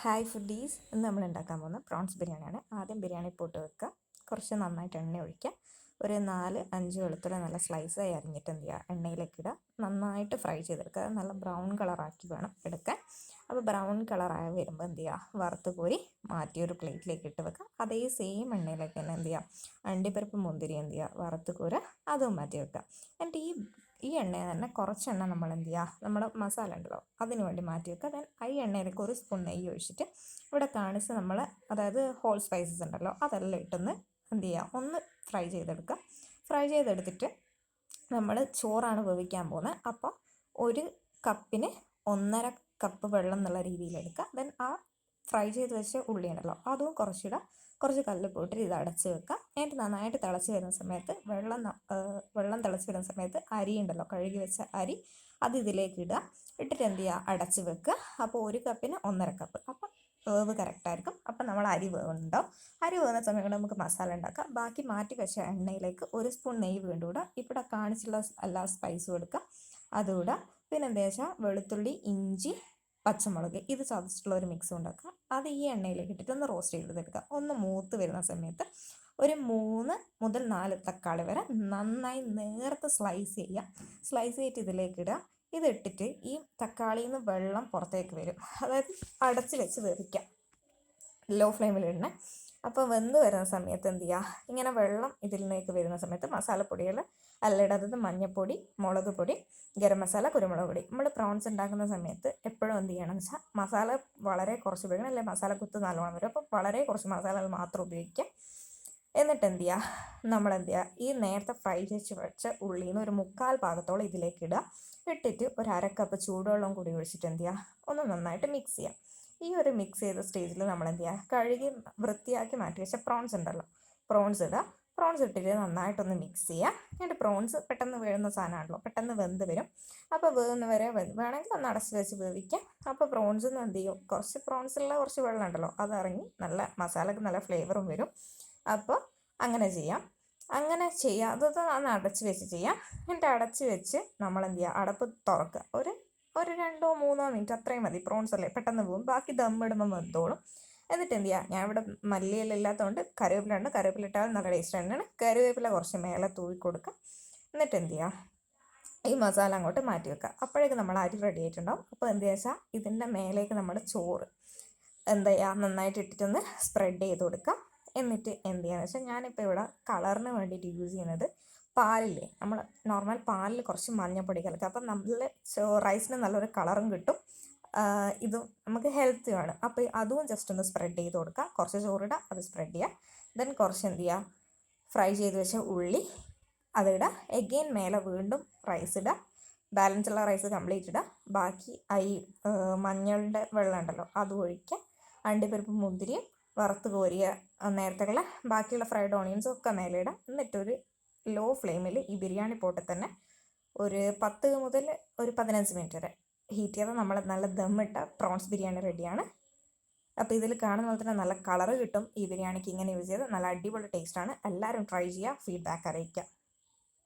Hi foodies, ഇന്ന് നമ്മൾ ഉണ്ടാക്കാൻ പോകുന്ന പ്രോൺസ് ബിരിയാണിയാണ്. ആദ്യം ബിരിയാണി പോട്ട് വെക്കുക, കുറച്ച് നന്നായിട്ട് എണ്ണ ഒഴിക്കുക, ഒരു 4-5 വെളുത്തുള്ളി നല്ല സ്ലൈസായി അരിഞ്ഞിട്ട് എന്ത് ചെയ്യുക, എണ്ണയിലേക്ക് ഇടുക, നന്നായിട്ട് ഫ്രൈ ചെയ്തെടുക്കുക. നല്ല ബ്രൗൺ കളറാക്കി വേണം എടുക്കാൻ. അപ്പോൾ ബ്രൗൺ കളറായി വരുമ്പോൾ എന്ത് ചെയ്യുക, വറുത്ത് കോരി മാറ്റി ഒരു പ്ലേറ്റിലേക്ക് ഇട്ട് വെക്കുക. അതേ സെയിം എണ്ണയിലേക്ക് തന്നെ എന്ത് ചെയ്യുക, അണ്ടിപ്പരിപ്പ് മുന്തിരി എന്ത് ചെയ്യുക, വറുത്ത് കോരുക, അതും മാറ്റി വെക്കുക. എന്നിട്ട് ഈ എണ്ണയിൽ തന്നെ കുറച്ചെണ്ണ നമ്മൾ എന്ത് ചെയ്യുക, നമ്മുടെ മസാല ഉണ്ടല്ലോ അതിന് വേണ്ടി മാറ്റി വെക്കുക. ദെൻ ഈ എണ്ണയിലേക്ക് ഒരു സ്പൂൺ നെയ്യ് ഒഴിച്ചിട്ട് ഇവിടെ കാണിച്ച് നമ്മൾ, അതായത് ഹോൾ സ്പൈസസ് ഉണ്ടല്ലോ അതെല്ലാം ഇട്ടൊന്ന് എന്ത് ചെയ്യുക, ഒന്ന് ഫ്രൈ ചെയ്തെടുക്കുക. ഫ്രൈ ചെയ്തെടുത്തിട്ട് നമ്മൾ ചോറാണ് വേവിക്കാൻ പോകുന്നത്. അപ്പോൾ ഒരു കപ്പിന് 1.5 കപ്പ് വെള്ളം എന്നുള്ള രീതിയിലെടുക്കുക. ദെൻ ആ ഫ്രൈ ചെയ്ത് വെച്ച ഉള്ളി ഉണ്ടല്ലോ അതും കുറച്ച് കല്ലുപ്പ് ഇത് അടച്ച് വെക്കുക. എന്നിട്ട് നന്നായിട്ട് തിളച്ച് വരുന്ന സമയത്ത് വെള്ളം തിളച്ച് വരുന്ന സമയത്ത് അരി ഉണ്ടല്ലോ, കഴുകി വെച്ച അരി അത് ഇതിലേക്ക് ഇടുക. ഇട്ടിട്ട് എന്ത് ചെയ്യുക, അടച്ച് വെക്കുക. അപ്പോൾ ഒരു കപ്പിന് 1.5 കപ്പ്, അപ്പം വേവ് കറക്റ്റായിരിക്കും. അപ്പം നമ്മൾ അരി വേവുന്നുണ്ടാവും. അരി വേവുന്ന സമയം കൊണ്ട് നമുക്ക് മസാല ഉണ്ടാക്കാം. ബാക്കി മാറ്റി വെച്ച എണ്ണയിലേക്ക് ഒരു സ്പൂൺ നെയ്യ് വീണ്ടും ഇടുക. ഇവിടെ കാണിച്ചുള്ള എല്ലാ സ്പൈസും എടുക്കുക, അതും ഇടുക. പിന്നെ എന്താ വെച്ചാൽ വെളുത്തുള്ളി, ഇഞ്ചി, പച്ചമുളക് ഇത് ചതച്ചിട്ടുള്ള ഒരു മിക്സ് ഉണ്ടാക്കുക. അത് ഈ എണ്ണയിലേക്ക് ഇട്ടിട്ട് ഒന്ന് റോസ്റ്റ് ചെയ്തെടുക്കുക. ഒന്ന് മൂത്ത് വരുന്ന സമയത്ത് ഒരു 3 മുതൽ 4 തക്കാളി വരെ നന്നായി നേർത്ത് സ്ലൈസ് ചെയ്യുക. സ്ലൈസ് ചെയ്തിട്ട് ഇതിലേക്ക് ഇടുക. ഇതിട്ടിട്ട് ഈ തക്കാളിയിൽ നിന്ന് വെള്ളം പുറത്തേക്ക് വരും, അതായത് അടച്ച് വെച്ച് വേവിക്കാം, ലോ ഫ്ലെയിമിൽ ഇടണേ. അപ്പോൾ വെന്ത് വരുന്ന സമയത്ത് എന്ത് ചെയ്യുക, ഇങ്ങനെ വെള്ളം ഇതിലേക്ക് വരുന്ന സമയത്ത് മസാലപ്പൊടികൾ എല്ലാം ഇടുക. അതായത് മഞ്ഞൾപ്പൊടി, മുളക് പൊടി, ഗരം മസാല, കുരുമുളക് പൊടി. നമ്മൾ പ്രോൺസ് ഉണ്ടാക്കുന്ന സമയത്ത് എപ്പോഴും എന്ത് ചെയ്യണമെന്ന് വെച്ചാൽ മസാല വളരെ കുറച്ച് ഉപയോഗിക്കണം, അല്ലെങ്കിൽ മസാല കുത്ത് നല്ലോണം വരും. അപ്പോൾ വളരെ കുറച്ച് മസാലകൾ മാത്രം ഉപയോഗിക്കുക. എന്നിട്ട് എന്ത് ചെയ്യുക, നമ്മളെന്ത് ചെയ്യുക, ഈ നേരത്തെ ഫ്രൈ ചെയ്ത് വെച്ച ഉള്ളിയിൽ നിന്ന് ഒരു 1/4 ഭാഗത്തോളം ഇതിലേക്ക് ഇടുക. ഇട്ടിട്ട് ഒരു 1/2 കപ്പ് ചൂടുവെള്ളം കൂടി ഒഴിച്ചിട്ട് എന്ത് ചെയ്യുക, ഒന്ന് നന്നായിട്ട് മിക്സ് ചെയ്യുക. ഈ ഒരു മിക്സ് ചെയ്ത സ്റ്റേജിൽ നമ്മൾ എന്ത് ചെയ്യുക, കഴുകി വൃത്തിയാക്കി മാറ്റി വെച്ച പ്രോൺസ് ഉണ്ടല്ലോ, പ്രോൺസ് ഇടുക. പ്രോൺസ് ഇട്ടിട്ട് നന്നായിട്ടൊന്ന് മിക്സ് ചെയ്യുക. എന്നിട്ട് പ്രോൺസ് പെട്ടെന്ന് വേവുന്ന സാധനമാണല്ലോ, പെട്ടെന്ന് വെന്ത് വരും. അപ്പോൾ വേവുന്ന വരെ വേണമെങ്കിൽ ഒന്ന് അടച്ച് വെച്ച് വേവിക്കാം. അപ്പോൾ പ്രോൺസ് എന്ത് ചെയ്യും, പ്രോൺസിലുള്ള കുറച്ച് വെള്ളം ഉണ്ടല്ലോ അത് ഇറങ്ങി നല്ല മസാലക്ക് നല്ല ഫ്ലേവറും വരും. അപ്പോൾ അങ്ങനെ ചെയ്യാം. അങ്ങനെ ചെയ്യാം, അതൊന്ന് അടച്ച് വെച്ച് ചെയ്യാം. എന്നിട്ട് അടച്ച് വെച്ച് നമ്മൾ എന്ത് ചെയ്യുക, അടപ്പ് തുറക്കുക. ഒരു 2-3 മിനിറ്റ് അത്രയും മതി. പ്രോൺസ് അല്ലേ പെട്ടെന്ന് പോകും, ബാക്കി ദമ്മിടുമ്പോൾ വെന്തോളും. എന്നിട്ട് എന്ത് ചെയ്യുക, ഞാൻ ഇവിടെ മല്ലിയില ഇല്ലാത്തതുകൊണ്ട് കറിവേപ്പില ഉണ്ട്, കറിവേപ്പില ഇട്ടാൽ നല്ല ടേസ്റ്റ് തന്നെയാണ്. കറിവേപ്പില കുറച്ച് മേലെ തൂവി കൊടുക്കുക. എന്നിട്ട് എന്ത് ചെയ്യുക, ഈ മസാല അങ്ങോട്ട് മാറ്റി വെക്കുക. അപ്പോഴേക്ക് നമ്മൾ അരി റെഡി ആയിട്ടുണ്ടാവും. അപ്പോൾ എന്ത് വെച്ചാൽ ഇതിൻ്റെ മേലേക്ക് നമ്മൾ ചോറ് എന്താ ചെയ്യുക, നന്നായിട്ട് ഇട്ടിട്ടൊന്ന് സ്പ്രെഡ് ചെയ്ത് കൊടുക്കുക. എന്നിട്ട് എന്ത് ചെയ്യുകയെന്ന് വെച്ചാൽ ഞാനിപ്പോൾ ഇവിടെ കളറിന് വേണ്ടിയിട്ട് യൂസ് ചെയ്യുന്നത് പാലില്ലേ, നമ്മൾ നോർമൽ പാലിൽ കുറച്ച് മഞ്ഞൾപ്പൊടി കലക്കുക. അപ്പം നല്ല റൈസിന് നല്ലൊരു കളറും കിട്ടും, ഇതും നമുക്ക് ഹെൽത്തിയാണ്. അപ്പോൾ അതും ജസ്റ്റ് ഒന്ന് സ്പ്രെഡ് ചെയ്ത് കൊടുക്കുക. കുറച്ച് ചോറിടുക, അത് സ്പ്രെഡ് ചെയ്യുക. ദെൻ കുറച്ച് എന്ത് ചെയ്യുക, ഫ്രൈ ചെയ്ത് വെച്ച ഉള്ളി അതിടുക. എഗെയിൻ മേലെ വീണ്ടും റൈസ് ഇടുക. ബാലൻസ് ഉള്ള റൈസ് കംപ്ലീറ്റ് ഇടുക. ബാക്കി മഞ്ഞളുടെ വെള്ളം ഉണ്ടല്ലോ അത് ഒഴിക്കുക. അണ്ടിപ്പരിപ്പ് മുന്തിരിയും വറുത്ത് കോരിയ നേരത്തേക്കുള്ള ബാക്കിയുള്ള ഫ്രൈഡ് ഓണിയൻസും ഒക്കെ മേലെ ഇടാം. എന്നിട്ടൊരു ലോ ഫ്ലെയിമിൽ ഈ ബിരിയാണി പോട്ടിൽ തന്നെ ഒരു 10 മുതൽ ഒരു 15 മിനിറ്റ് വരെ ഹീറ്റ് ചെയ്താൽ നമ്മൾ നല്ല ദമ്മിട്ട പ്രോൺസ് ബിരിയാണി റെഡിയാണ്. അപ്പോൾ ഇതിൽ കാണുന്ന പോലെ തന്നെ നല്ല കളറ് കിട്ടും. ഈ ബിരിയാണിക്ക് ഇങ്ങനെ യൂസ് ചെയ്ത് നല്ല അടിപൊളി ടേസ്റ്റാണ്. എല്ലാവരും ട്രൈ ചെയ്യുക, ഫീഡ്ബാക്ക് അറിയിക്കുക.